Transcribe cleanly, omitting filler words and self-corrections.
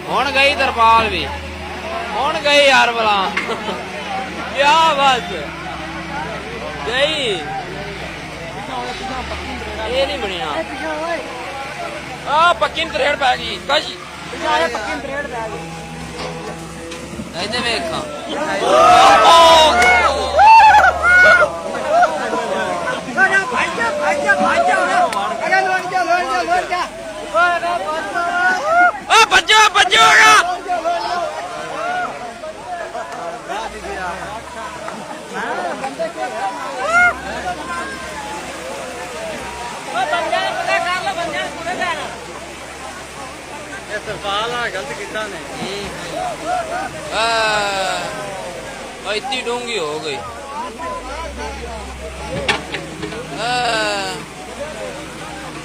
ਹੁਣ ਗਈ ਤਰਪਾਲ ਵੀ ਹੁਣ ਗਈ यार भला क्या बात गई ये नहीं बनिया आ पक्की तरेड़ पै गई कश इधर वेखा बच्चो बच्चो गलत किया ने इतनी डूंगी हो गई